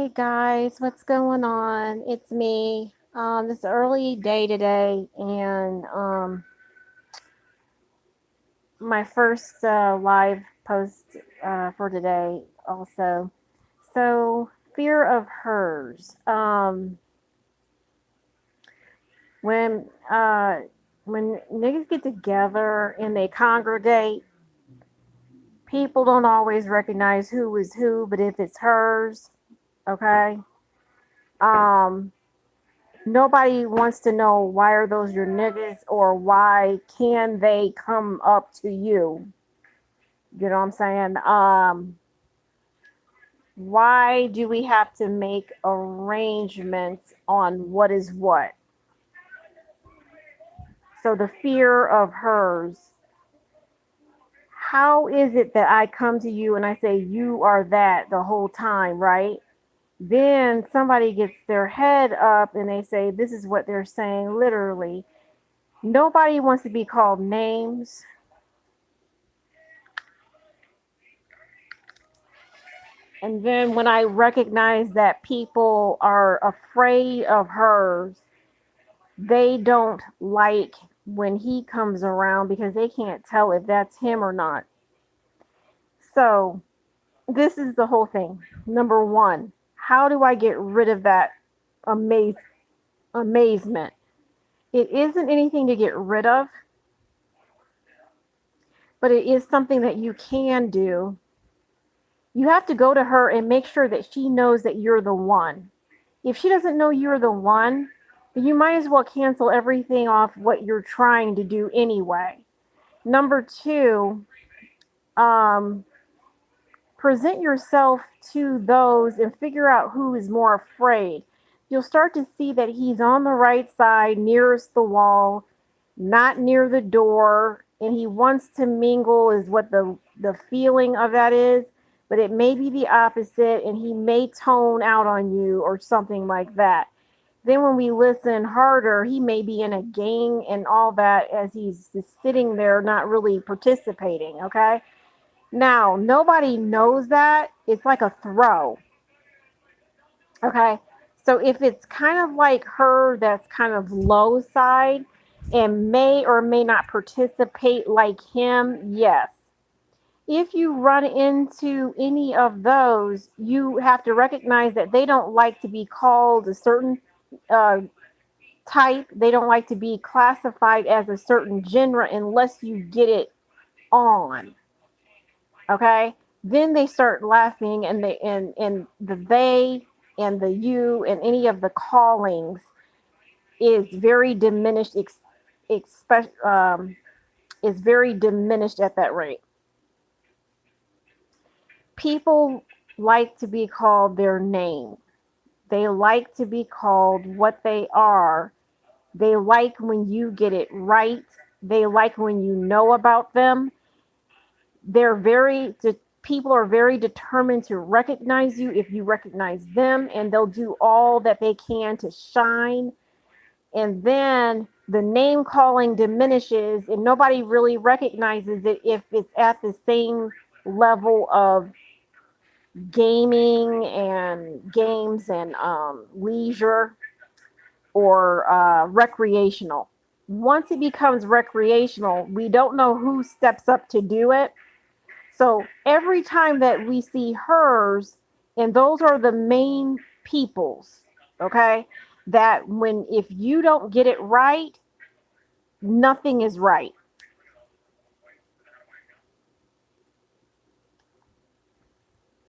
Hey guys, what's going on? It's me. It's early day today, and my first live post for today also. So, fear of hers. When uh, when niggas get together and they congregate, people don't always recognize who is who, but if it's hers, okay. Um, Nobody wants to know why are those your niggas or why can they come up to you. You know what I'm saying? Why do we have to make arrangements on what is what? So the fear of hers. How is it that I come to you and I say you are that the whole time, right? Then somebody gets their head up and they say this is what they're saying literally. Nobody wants to be called names. And then when I recognize that people are afraid of hers, they don't like when he comes around because they can't tell if that's him or not. So, this is the whole thing. Number one, how do I get rid of that amaze, amazement? It isn't anything to get rid of, but it is something that you can do. You have to go to her and make sure that she knows that you're the one. If she doesn't know you're the one, then you might as well cancel everything off what you're trying to do anyway. Number two, um, present yourself to those and figure out who is more afraid. You'll start to see that he's on the right side, nearest the wall, not near the door, and he wants to mingle, is what the feeling of that is. But it may be the opposite, and he may tone out on you or something like that. Then when we listen harder, he may be in a gang and all that as he's just sitting there not really participating, okay? Now, nobody knows that. It's like a throw, okay? So if it's kind of like her that's kind of low side and may or may not participate like him, yes. If you run into any of those, you have to recognize that they don't like to be called a certain uh, type. They don't like to be classified as a certain genre unless you get it on. Okay? Then they start laughing and they and the you and any of the callings is very diminished is very diminished at that rate. People like to be called their name. They like to be called what they are. They like when you get it right. They like when you know about them. They're very, people are very determined to recognize you if you recognize them, and they'll do all that they can to shine. And then the name calling diminishes, and nobody really recognizes it if it's at the same level of gaming and games and leisure or recreational. Once it becomes recreational, we don't know who steps up to do it. So every time that we see hers, and those are the main peoples, okay, that when if you don't get it right, nothing is right.